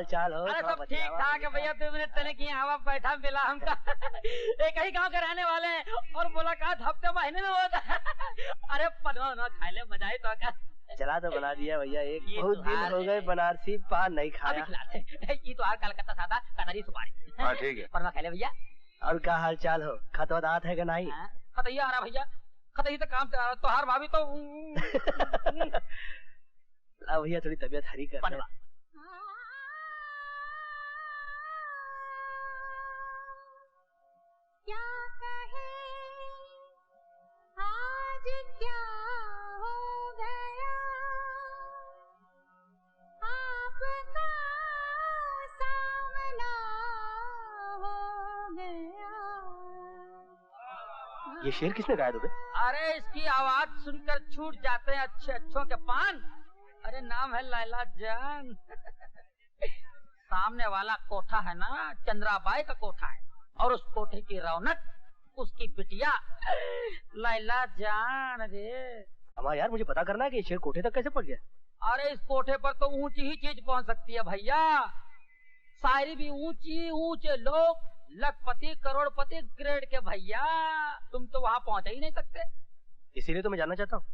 हाल चाल हो? अरे सब ठीक ठाक है भैया, तुमने तने की हवा बैठा मिला हमका। एक ही गांव के रहने वाले हैं और मुलाकात हफ्ते महीने में होता है। अरे पनवा ना खाए ले, मजा ही तो का। चला तो बना दिया भैया, एक बहुत दिन हो गए बनारसी पान नहीं खाया। ये तो कलकत्ता सादा कतरी सुपारी। हाँ ठीक है, पनवा खा ले भैया। और क्या हाल चाल हो? खतवा दांत है कि नहीं? खतैया आ रहा भैया, खतैया तो काम से आ रहा। तो हर भाभी तो भैया थोड़ी तबीयत हरी कर। पनवा क्या कहे आज क्या हो गया, आपका सामना हो गया। ये शेर किसने गाया दुबे? अरे इसकी आवाज सुनकर छूट जाते हैं अच्छे अच्छों के पान। अरे नाम है लैला जान। सामने वाला कोठा है ना, चंद्राबाई का कोठा है, और उस कोठे की रौनक उसकी बिटिया लैला जान। रे हमारा यार, मुझे पता करना है कि ये शेर कोठे तक कैसे पहुंच गया। अरे इस कोठे पर तो ऊंची ही चीज पहुंच सकती है भैया। शायरी भी ऊंची, ऊंचे लोग लखपति करोड़पति ग्रेड के भैया। तुम तो वहां पहुंच ही नहीं सकते। इसीलिए तो मैं जानना चाहता हूँ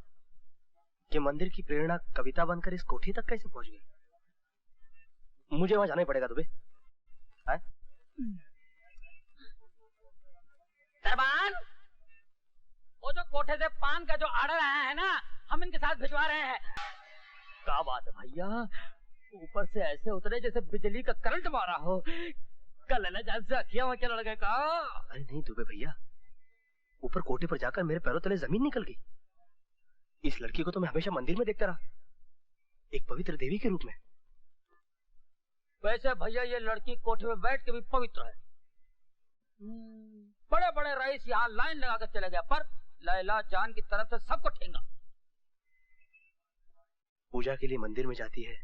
कि मंदिर की प्रेरणा कविता बनकर इस कोठी तक कैसे पहुंच गई। मुझे वहां जाना ही पड़ेगा दुबे। सरबान, वो जो कोठे से पान का जो आर्डर आया है ना, हम इनके साथ भिजवा रहे हैं। क्या बात है भैया, ऊपर से ऐसे उतरे जैसे बिजली का करंट मारा हो। कल जान से अखियां वखियां लड़ गए का। अरे नहीं दुबे भैया, ऊपर कोठे पर जाकर मेरे पैरों तले जमीन निकल गई। इस लड़की को तो मैं हमेशा मंदिर में देखता रहा, एक पवित्र देवी के रूप में। वैसे भैया ये लड़की कोठे में बैठ के भी पवित्र है। बड़े बड़े रईस यहाँ लाइन लगा कर चले गए, पर लैला जान की तरफ से सबको ठेंगा। पूजा के लिए मंदिर में जाती है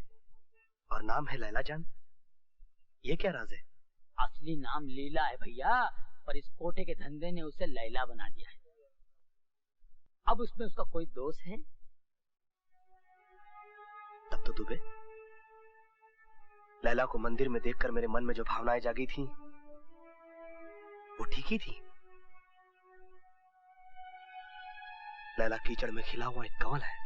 और नाम है लैला जान। ये क्या राज है? असली नाम लीला है भैया, पर इस कोठे के धंधे ने उसे लैला बना दिया है। अब उसमें उसका कोई दोष है? तब तो दुबे, लैला को मंदिर में देखकर मेरे मन में जो भावनाएं जागी थी वो ठीक ही थी। लैला कीचड़ में खिला हुआ एक कमल है।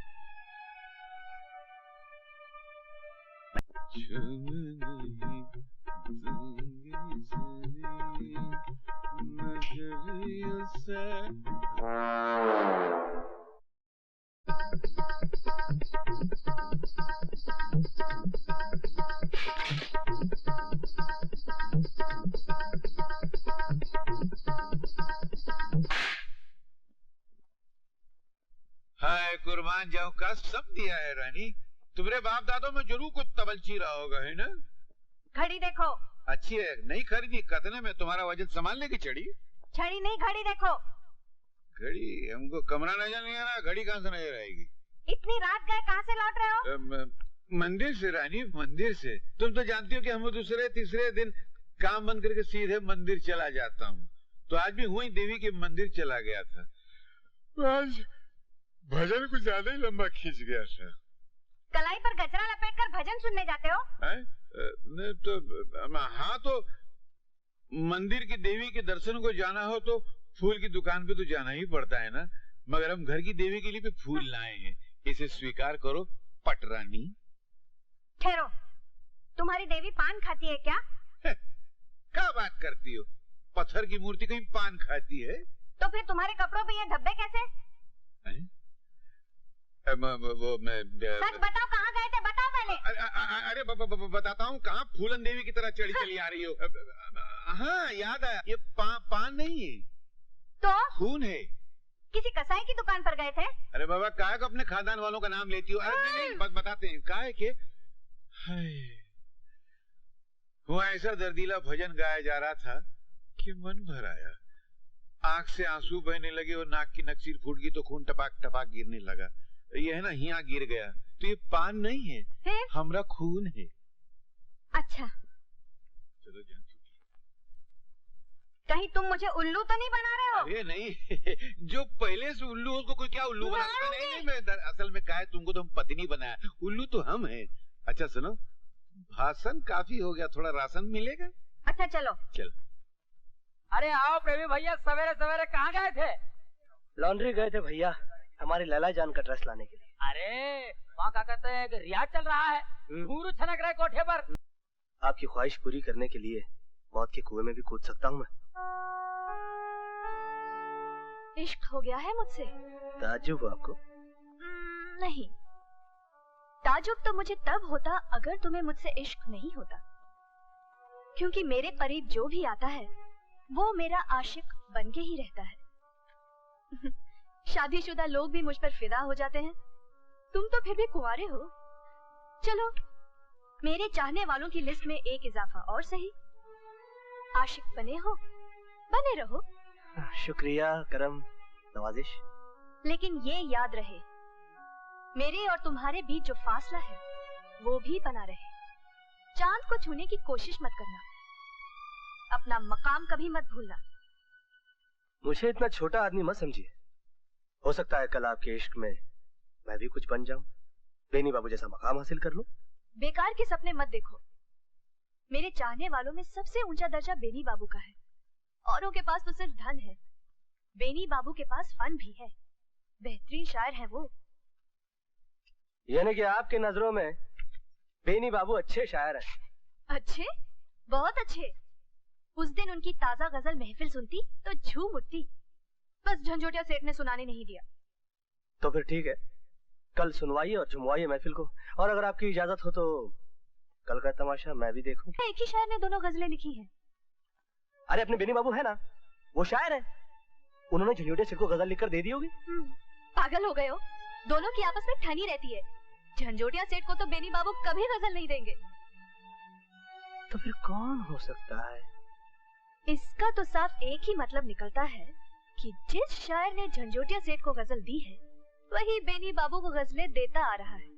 हाय कुर्बान जाऊं का सब दिया है रानी। तुम्हारे बाप दादों में जरूर कुछ तबलची रहा होगा, है ना? घड़ी देखो। अच्छी है, नहीं खरीदी, कतने में तुम्हारा वजन संभालने की चढ़ी। छड़ी नहीं, घड़ी देखो। घड़ी? हमको कमरा नजर नहीं आ रहा, घड़ी कहाँ से नजर आएगी? इतनी रात गए, कहाँ से लौट रहे हो? मंदिर से रानी, मंदिर से। तुम तो जानती हो कि हम दूसरे तीसरे दिन काम बंद करके सीधे मंदिर चला जाता हूँ। तो आज भी हुई देवी के मंदिर चला गया था। आज भजन कुछ ज्यादा ही लंबा खींच गया था। कलाई पर गजरा लपेटकर भजन सुनने जाते हो? नहीं तो हाँ, तो मंदिर की देवी के दर्शन को जाना हो तो फूल की दुकान पे तो जाना ही पड़ता है ना। मगर हम घर की देवी के लिए भी फूल लाए हैं, इसे स्वीकार करो पटरानी। ठहरो, तुम्हारी देवी पान खाती है क्या? क्या बात करती हो? पत्थर की मूर्ति कहीं पान खाती है? तो फिर तुम्हारे कपड़ों पे ये धब्बे कैसे? सच बताओ, कहाँ गए थे? बताओ पहले। अरे बताता हूँ। कहाँ फूलन देवी की तरह चढ़ी चली आ रही हो। हाँ याद आया, ये पान नहीं है तो खून है। किसी कसाई की दुकान पर गए थे? अरे बाबा, काहे को अपने खानदान वालों का नाम लेती हो? अरे नहीं, बताते हैं काहे के। वो ऐसा दर्दीला भजन गाया जा रहा था कि मन भर आया। आंख से आंसू बहने लगे और नाक की नक्सीर फूट गई तो खून टपाक टपाक गिरने लगा। ये है ना, हिया गिर गया। तो ये पान नहीं है, हमरा खून है। अच्छा, चलो जान। कहीं तुम मुझे उल्लू तो नहीं बना रहे हो? अरे नहीं, जो पहले से उल्लू हो उसको कोई क्या उल्लू बनाता? नहीं, मैं असल में क्या है, तुमको तो हम पत्नी बनाया, उल्लू तो हम हैं। अच्छा सुनो, भाषण काफी हो गया, थोड़ा राशन मिलेगा? अच्छा चलो। चल। अरे आओ प्रेमी भैया, सवेरे सवेरे कहाँ गए थे? लॉन्ड्री गए थे भैया, हमारी लैला जान का ड्रेस लाने के लिए। अरे वहाँ क्या कहते हैं कि रियाज चल रहा है, घुंघरू छनक रहे कोठे पर। आपकी ख्वाहिश पूरी करने के लिए मौत के कुएं में भी कूद सकता हूँ मैं। इश्क हो गया है मुझसे? ताज्जुब हो आपको? नहीं, ताज्जुब तो मुझे तब होता अगर तुम्हें मुझसे इश्क नहीं होता, क्योंकि मेरे करीब जो भी आता है वो मेरा आशिक बन के ही रहता है। शादीशुदा लोग भी मुझ पर फिदा हो जाते हैं, तुम तो फिर भी कुंवारे हो। चलो, मेरे चाहने वालों की लिस्ट में एक इजाफा और सही। आशिक बने हो, बने रहो। शुक्रिया, करम, नवाजिश। लेकिन ये याद रहे, मेरे और तुम्हारे बीच जो फासला है वो भी बना रहे। चांद को छूने की कोशिश मत करना, अपना मकाम कभी मत भूलना। मुझे इतना छोटा आदमी मत समझिए। हो सकता है कल आपके इश्क में मैं भी कुछ बन जाऊं, बेनी बाबू जैसा मकाम हासिल कर लूं। बेकार के सपने मत देखो। मेरे चाहने वालों में सबसे ऊंचा दर्जा बेनी बाबू का है। औरों के पास तो सिर्फ धन है, बेनी बाबू के पास फन भी है। बेहतरीन शायर है वो। यानी कि आपके नजरों में बेनी बाबू अच्छे शायर हैं? अच्छे, बहुत अच्छे। उस दिन उनकी ताजा गजल महफिल सुनती तो झूम उठती, बस झंझोटिया सेठ ने सुनाने नहीं दिया। तो फिर ठीक है, कल सुनवाइए और झुमवाइए महफिल को। और अगर आपकी इजाजत हो तो कल का तमाशा मैं भी देखूं। एक ही शायर ने दोनों गजलें लिखी हैं। अरे अपने बेनी बाबू है ना, वो शायर है, उन्होंने झंझोटिया सेठ को गजल लिखकर दे दी होगी। पागल हो गए हो? दोनों की आपस में ठनी रहती है। झंझोटिया सेठ को तो बेनी बाबू कभी गजल नहीं देंगे। तो फिर कौन हो सकता है? इसका तो साफ एक ही मतलब निकलता है कि जिस शायर ने झंझोटिया सेठ को गजल दी है वही बेनी बाबू को गजलें देता आ रहा है।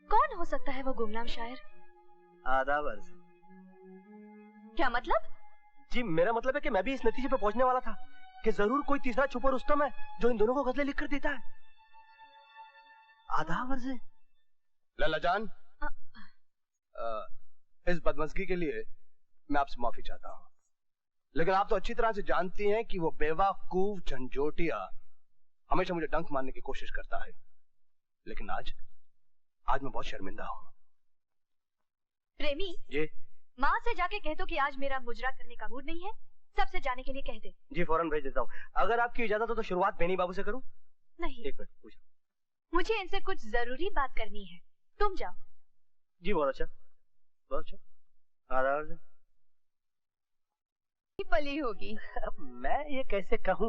कौन हो सकता है वो गुमनाम शायर? आदाब अर्ज़। क्या मतलब? जी मेरा मतलब है कि मैं भी इस नतीजे पे पहुंचने वाला था कि जरूर कोई तीसरा छुपा रुस्तम है जो इन दोनों को गजलें लिखकर देता है। आदाब अर्ज़। लैला जान, इस बदमज़गी के लिए मैं आपसे माफी चाहता हूँ, लेकिन आप तो अच्छी तरह से जानती हैं कि वो बेवकूफ झंझोटिया हमेशा मुझे डंक मारने की कोशिश करता है। लेकिन आज मैं बहुत शर्मिंदा हूँ। प्रेमी जी? माँ से जाके कह दो कि आज मेरा मुजरा करने का मूड नहीं है, सबसे जाने के लिए कह दे। जी फौरन भेज देता हूँ। अगर आपकी इजाजत हो तो शुरुआत बेनी बाबू से करूँ? नहीं, एक मिनट पूछो। मुझे इनसे कुछ जरूरी बात करनी है, तुम जाओ। जी बहुत अच्छा, बहुत अच्छा। आदाब। पली होगी। मैं ये कैसे कहूँ?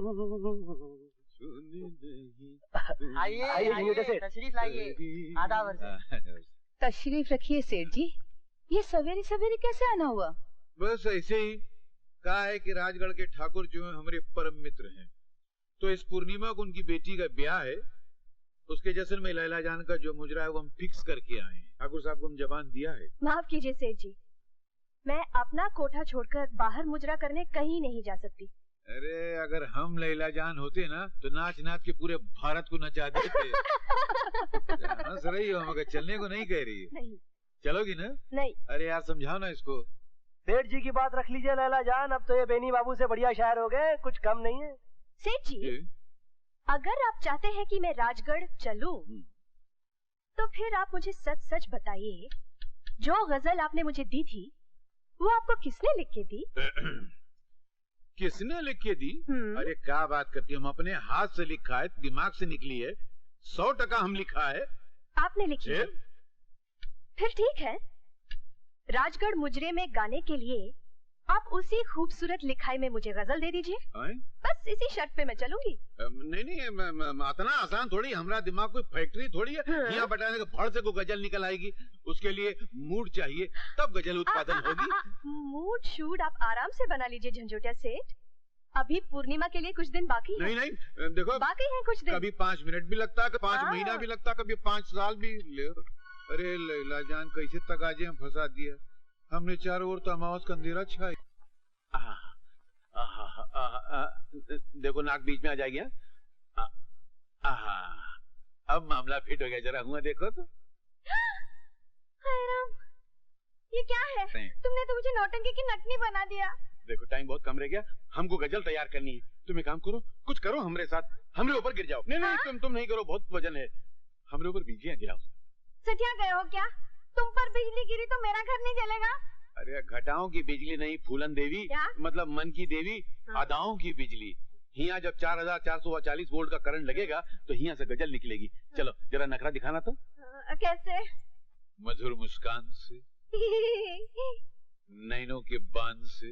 आइए तशरीफ लाइए। आदाब अर्ज़। तशरीफ रखिए सेठ जी। ये सवेरे सवेरे कैसे आना हुआ? बस ऐसे ही कहा है कि राजगढ़ के ठाकुर जो है हमारे परम मित्र हैं, तो इस पूर्णिमा को उनकी बेटी का ब्याह है, उसके जश्न में लैला जान का जो मुजरा है वो हम फिक्स करके आए हैं। ठाकुर साहब को हम जबान दिया है। माफ कीजिए सेठ जी, मैं अपना कोठा छोड़कर बाहर मुजरा करने कहीं नहीं जा सकती। अरे अगर हम लैला जान होते ना तो नाच नाच के पूरे भारत को नचा देते। हंस रही हो मगर चलने को नहीं कह रही है। नहीं। चलोगी ना? नहीं। अरे यार समझाओ ना इसको। सेठ जी की बात रख लीजिए लैला जान, अब तो ये बेनी बाबू से बढ़िया शायर हो गए, कुछ कम नहीं है। सेठ जी, अगर आप चाहते हैं कि मैं राजगढ़ चलूं, तो फिर आप मुझे सच सच बताइए, जो गजल आपने मुझे दी थी वो आपको किसने लिख के दी? किसने लिख के दी? अरे क्या बात करती है, हम अपने हाथ से लिखा है, दिमाग से निकली है, 100% हम लिखा है। आपने लिखी है? फिर ठीक है, राजगढ़ मुजरे में गाने के लिए आप उसी खूबसूरत लिखाई में मुझे गजल दे दीजिए। बस इसी शर्त पे मैं चलूंगी। नहीं इतना आसान थोड़ी, हमारा दिमाग कोई फैक्ट्री थोड़ी है यहाँ बटाने के फड़ से कोई गजल निकल आएगी। उसके लिए मूड चाहिए, तब गजल उत्पादन होगी। मूड शूड आप आराम से बना लीजिए झंझोटिया सेठ, अभी पूर्णिमा के लिए कुछ दिन बाकी है। नहीं देखो बाकी है कुछ दिन। कभी 5 मिनट भी लगता है, 5 महीना भी लगता है, कभी 5 साल भी ले। अरे लैला जान कैसे तगाजे में फंसा दिया हमने, चारों ओर तो अमावस का अंधेरा छाया। देखो नाक बीच में आ जाएगी। अब मामला फिट हो गया, जरा हुआ देखो तो। ये क्या है? तुमने तो मुझे नौटंकी की नटनी बना दिया। देखो टाइम बहुत कम रह गया, हमको गजल तैयार करनी है। तुम एक काम करो, कुछ करो हमरे साथ, हमरे ऊपर गिर जाओ। नहीं नहीं, तुम नहीं करो, बहुत वजन है। हमरे ऊपर बिजलियां गिराओ। सटिया गए हो क्या? तुम पर बिजली गिरी तो मेरा घर नहीं जलेगा? अरे घटाओं की बिजली नहीं, फूलन देवी, मतलब मन की देवी, अदाओं की बिजली। हिया जब 4440 वोल्ट का करंट लगेगा तो हिया से गजल निकलेगी। चलो जरा नखरा दिखाना तो। कैसे? मधुर मुस्कान से, नैनों के बांध से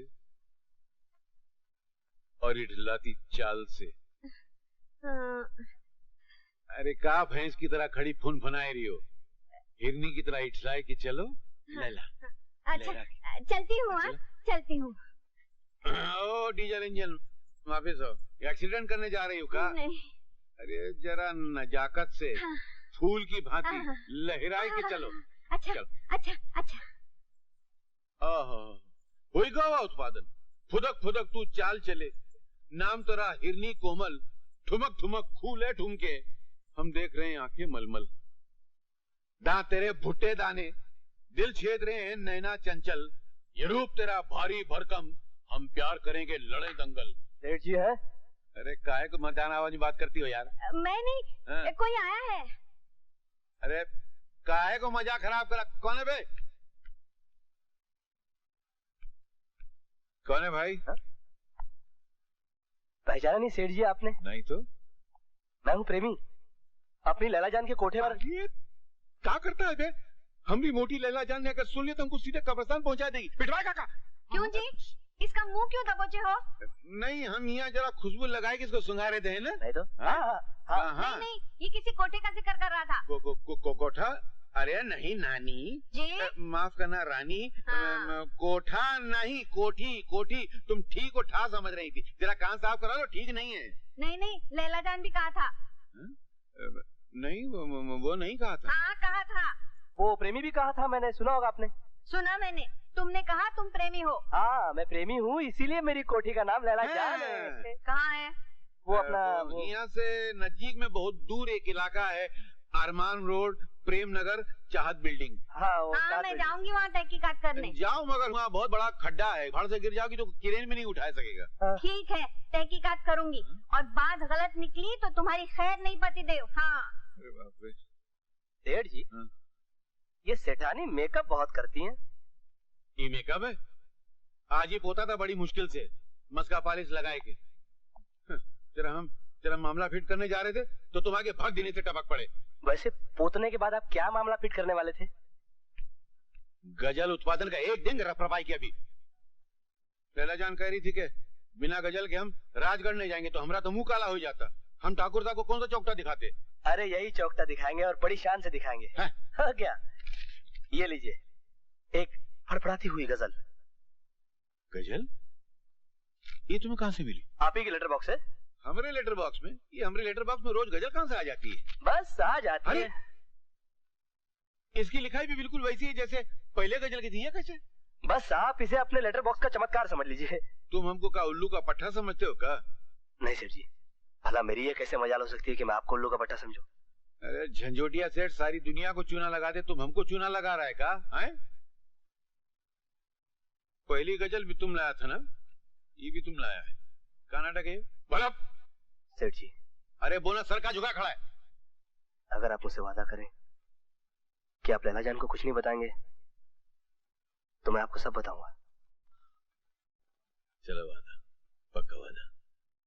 और इठलाती चाल से। अरे का भैंस की तरह खड़ी फुन फुनाए रही हो, हिरनी की तरह इठलाए कि चलो। लैला। अच्छा चलती हूँ। चलती हूँ। ओ डीजल इंजन वापिस हो, एक्सीडेंट करने जा रही हो का? नहीं। अरे जरा नजाकत से फूल की भांति लहराए के चलो। अच्छा चलो। अच्छा अच्छा। हुई गवा उत्पादन, फुदक फुदक तू चाल चले, नाम तेरा हिरनी कोमल, ठुमक ठुमक खूले ठुमके, हम देख रहे हैं आंखें मलमल। दांत तेरे भुट्टे दाने, दिल छेद रहे हैं नैना चंचल, ये रूप तेरा भारी भरकम, हम प्यार करेंगे लड़े दंगल। सेठ जी है? अरे काहे को मध्याह्न आवाज में बात करती हो यार? मैं नहीं, कोई आया है। अरे काहे को मजाक खराब करा? कौन है बे? कौन है भाई? पहचाना नहीं सेठ जी आपने? नहीं तो। मैं हूँ प्रेमी, अपनी लैला जान के कोठे पर। ये क्या करता है बे? हमरी मोटी लैला जान ने अगर सुन लिया तो हमको सीधे कब्रिस्तान पहुंचा देगी। पिटवाए काका। क्यों जी? इसका मुंह क्यों दबोचे हो? नहीं, हम यहाँ जरा खुशबू लगाए कि इसको सुंघारे थे ना। नहीं तो। नहीं नहीं, ये किसी कोठे का जिक्र कर रहा था। कोठा? अरे नहीं नानी जी, माफ करना रानी। कोठा नहीं, कोठी कोठी। तुम ठीक उठा समझ रही थी, जरा कान साफ करा लो, ठीक नहीं है। नहीं नहीं, लैला जान भी कहा था। नहीं वो नहीं कहा था। हाँ कहा था। वो प्रेमी भी कहा था, मैंने सुना होगा आपने। सुना मैंने, तुमने कहा तुम प्रेमी हो। हाँ मैं प्रेमी हूँ, इसीलिए मेरी कोठी का नाम लैला जान है। कहाँ है? वो अपना यहाँ से नजदीक में बहुत दूर एक इलाका है, अरमान रोड, प्रेम नगर, चाहत बिल्डिंग। हाँ मैं जाऊंगी वहाँ तहकीकात करने। जाओ, मगर वहाँ बहुत बड़ा खड्डा है, भाड़ से गिर जाओगी तो क्रेन में नहीं उठा सकेगा। ठीक है, तहकीकात करूंगी, और बात गलत निकली तो तुम्हारी खैर नहीं पति देव। हाँ। अरे बाप रे। सेठ जी, ये सेठानी मेकअप बहुत करती हैं। ये मेकअप है? आज ही पोता था बड़ी मुश्किल से, मस्का पॉलिश लगाए के। तेरा मामला फिट करने जा रहे थे तो तुम आगे भाग देने से टपक पड़े। वैसे पोतने के बाद आप क्या मामला फिट करने वाले थे? गजल उत्पादन का एक दिन रफरफाई किया। अभी लैला जान कह रही थी कि बिना गजल के हम राजगढ़ नहीं जाएंगे, तो हमारा तो मुंह काला हो जाता। हम ठाकुर साहब को कौन सा चौकटा दिखाते? अरे यही चौकटा दिखाएंगे और बड़ी शान से दिखाएंगे। हाँ क्या? ये लीजिए, एक फड़फड़ाती हुई गजल। गजल? ये तुम्हें कहाँ से मिली? आप ही के लेटर बॉक्स है। हमारे लेटर बॉक्स में? ये हमारे लेटर बॉक्स में रोज गजल कहाँ से आ जाती है? बस आ जाती है। इसकी लिखाई भी बिल्कुल वैसी है जैसे पहले गजल की थी। है कैसे? बस आप इसे अपने लेटर बॉक्स का चमत्कार समझ लीजिए। तुम हमको का उल्लू का पट्टा समझते हो का? नहीं सेठ जी, भला मेरी ये कैसे मजाल हो सकती है कि मैं आपको उल्लू का पट्टा समझूं? अरे झंझोटिया सेठ सारी दुनिया को चूना लगा दे, तुम हमको चूना लगा रहा है का? पहली गजल भी तुम लाया था ना, ये भी तुम लाया है। कर्नाटक है भला सेठ जी। अरे बोला सर का झुका खड़ा है। अगर आप मुझसे वादा करें कि आप लैला जान को कुछ नहीं बताएंगे तो मैं आपको सब बताऊंगा। चलो बात